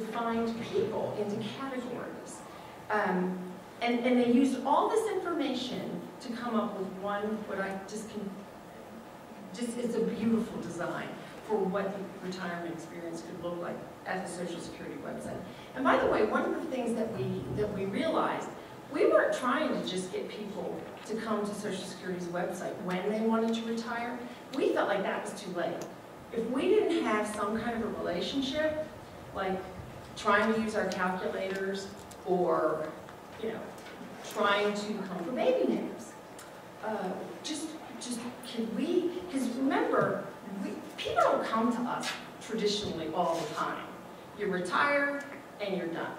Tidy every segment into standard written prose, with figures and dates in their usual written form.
defined people into categories. And they used all this information to come up with one, what I it's a beautiful design for what the retirement experience could look like as a Social Security website. And by the way, one of the things that we realized, we weren't trying to just get people to come to Social Security's website when they wanted to retire. We felt like that was too late. If we didn't have some kind of a relationship, like trying to use our calculators or, trying to come for baby names, just can we, because remember, people don't come to us traditionally all the time. You retire and you're done.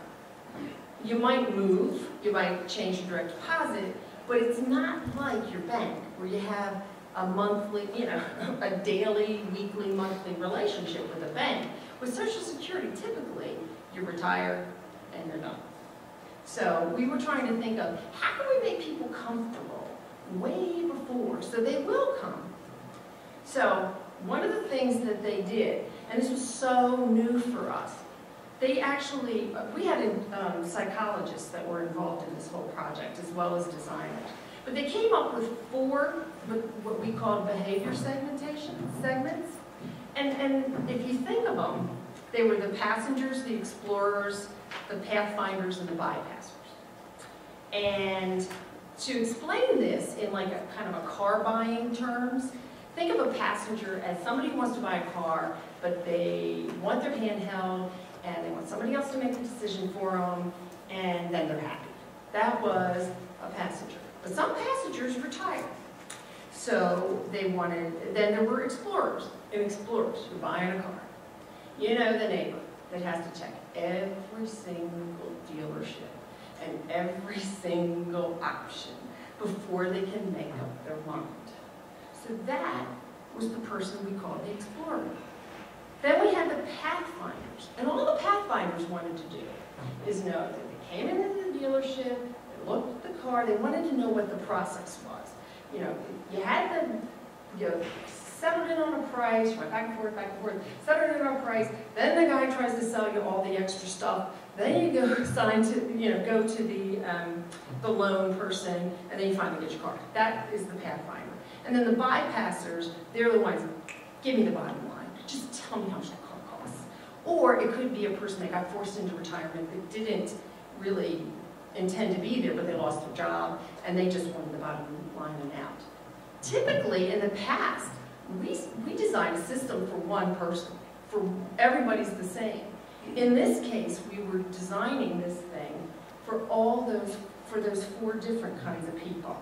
You might move, you might change your direct deposit, but it's not like your bank where you have a monthly, a daily, weekly, monthly relationship with a bank. With Social Security, typically, you retire and you're done. So we were trying to think of, how can we make people comfortable way before, so they will come? So one of the things that they did, and this was so new for us, they actually, we had psychologists that were involved in this whole project, as well as designers. But they came up with 4, what we called behavior segments. And if you think of them, they were the passengers, the explorers, the pathfinders, and the bypassers. And to explain this in like a kind of a car buying terms, think of a passenger as somebody who wants to buy a car, but they want their hand held, and they want somebody else to make the decision for them, and then they're happy. That was a passenger. But some passengers retired. So they wanted, then there were explorers. And explorers, you're buying a car. You know the neighbor that has to check every single dealership and every single option before they can make up their mind. So that was the person we called the explorer. Then we had the pathfinders. And all the pathfinders wanted to do is know that they came into the dealership, they looked at the car, they wanted to know what the process was. You had them, settled in on a price, went back and forth, settled in on a price, then the guy tries to sell you all the extra stuff, then you go go to the loan person, and then you finally get your car. That is the pathfinder. And then the bypassers, they're the ones, give me the bottom line, just tell me how much that car costs. Or it could be a person that got forced into retirement that didn't really intend to be there, but they lost their job, and they just wanted the bottom line and out. Typically, in the past, we designed a system for one person, for everybody's the same. In this case, we were designing this thing for those 4 different kinds of people.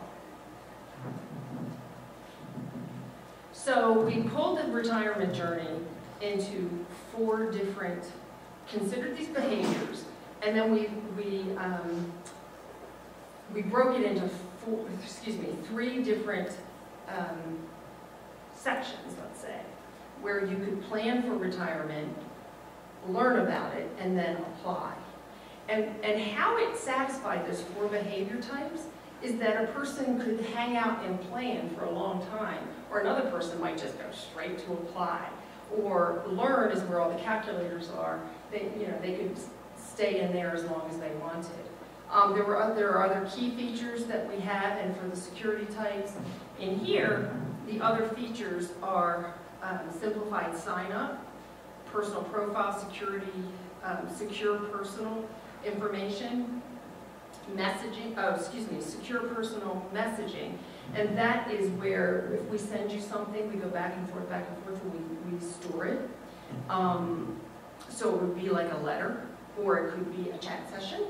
So we pulled the retirement journey into 4 different, considered these behaviors, and then we broke it into 3 different sections, let's say, where you could plan for retirement, learn about it, and then apply. And how it satisfied those 4 behavior types is that a person could hang out and plan for a long time, or another person might just go straight to apply. Or learn is where all the calculators are. They could stay in there as long as they wanted. There are other key features that we have, and for the security types. In here, the other features are simplified sign-up, personal profile security, secure personal information, messaging, secure personal messaging. And that is where if we send you something, we go back and forth, and we store it. So it would be like a letter, or it could be a chat session.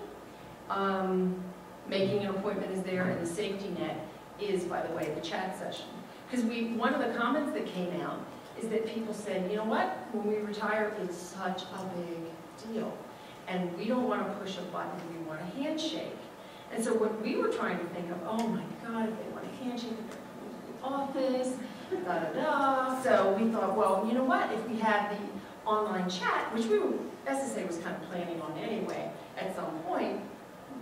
Making an appointment is there, and the safety net is, by the way, the chat session. Because one of the comments that came out is that people said, you know what, when we retire, it's such a big deal. And we don't want to push a button, we want a handshake. And so what we were trying to think of, oh my God, if they want a handshake, they're coming to the office, da-da-da. So we thought, well, you know what, if we had the online chat, which SSA was kind of planning on anyway at some point,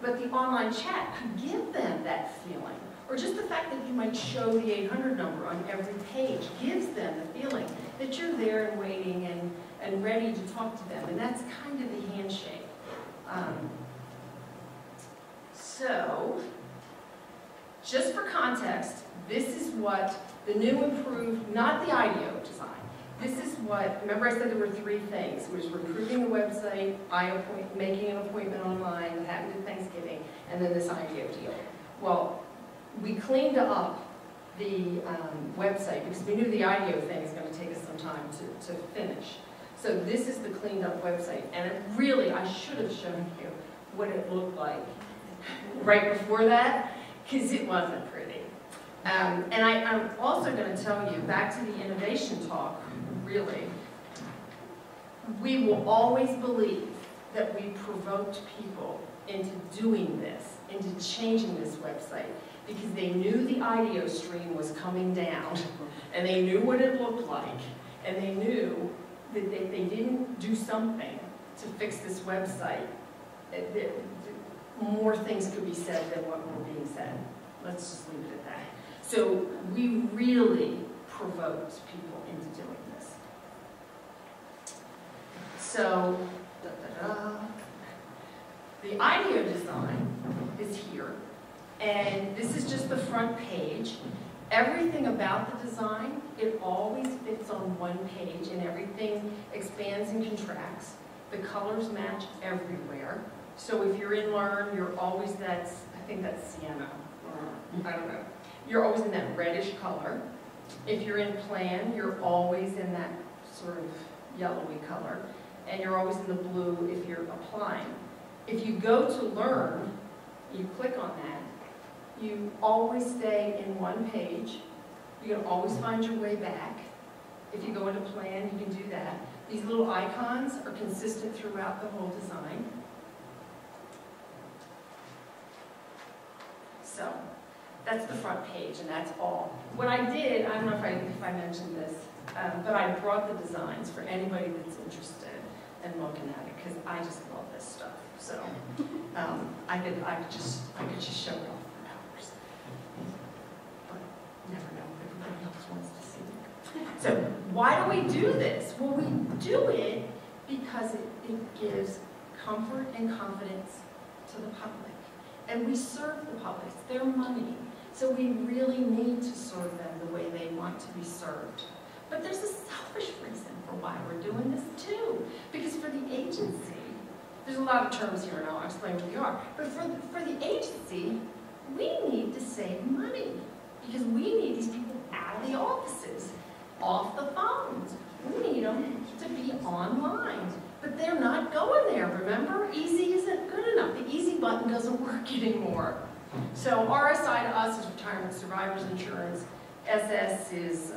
but the online chat could give them that feeling. Or just the fact that you might show the 800 number on every page gives them the feeling that you're there and waiting and ready to talk to them. And that's kind of the handshake. So, just for context, this is what the new improved, not the IDEO design. This is what, remember I said there were three things. It was improving the website, making an appointment online, that happened at Thanksgiving, and then this IDEO deal. Well, we cleaned up the website because we knew the IDEO thing is going to take us some time to finish. So this is the cleaned up website, and it really, I should have shown you what it looked like right before that, because it wasn't pretty. And I'm also going to tell you, back to the innovation talk, really, we will always believe that we provoked people into doing this, into changing this website, because they knew the IDEO stream was coming down, and they knew what it looked like, and they knew that if they didn't do something to fix this website, more things could be said than what were being said. Let's just leave it at that. So we really provoked people into doing this. So, the IDEO design is here, and this is just the front page. Everything about the design, it always fits on one page, and everything expands and contracts. The colors match everywhere. So if you're in Learn, you're always I think that's sienna, or I don't know. You're always in that reddish color. If you're in Plan, you're always in that sort of yellowy color. And you're always in the blue if you're applying. If you go to Learn, you click on that, you always stay in one page. You can always find your way back. If you go into Plan, you can do that. These little icons are consistent throughout the whole design. So that's the front page, and that's all. What I did, I don't know if I mentioned this, but I brought the designs for anybody that's interested in looking at it, because I just love this stuff. So I could just show it off for hours. But never know if everybody else wants to see it. So why do we do this? Well, we do it because it gives comfort and confidence to the public. And we serve the public. It's their money. So we really need to serve them the way they want to be served. But there's a selfish reason for why we're doing this too. Because for the agency, there's a lot of terms here, and I'll explain what they are. But for the agency, we need to save money. Because we need these people out of the offices, off the phones. We need them to be online. But they're not going there, remember? Easy isn't good enough. The easy button doesn't work anymore. So RSI to us is Retirement Survivors Insurance. SS is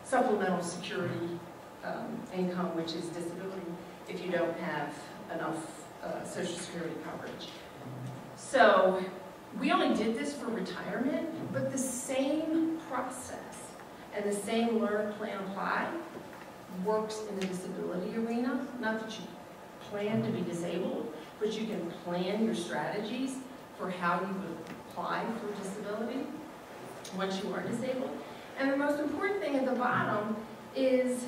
Supplemental Security Income, which is disability if you don't have enough Social Security coverage. So we only did this for retirement, but the same process and the same Learn, Plan, Apply works in the disability arena. Not that you plan to be disabled, but you can plan your strategies for how you would apply for disability once you are disabled. And the most important thing at the bottom is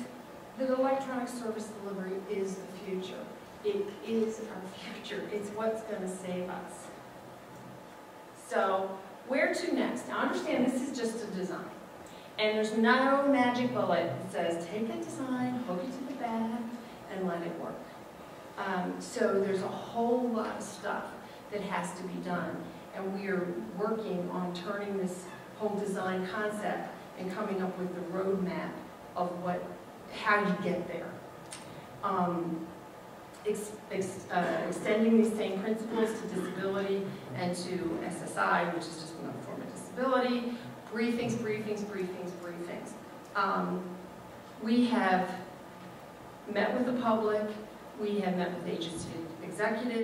that electronic service delivery is the future. It is our future. It's what's going to save us. So where to next? Now understand this is just a design. And there's no magic bullet that says, take a design, hook it to the bag, and let it work. So there's a whole lot of stuff that has to be done. And we are working on turning this whole design concept and coming up with the roadmap of how you get there. Extending these same principles to disability and to SSI, which is just another form of disability. Briefings, briefings, briefings, briefings. We have met with the public, we have met with agency executives.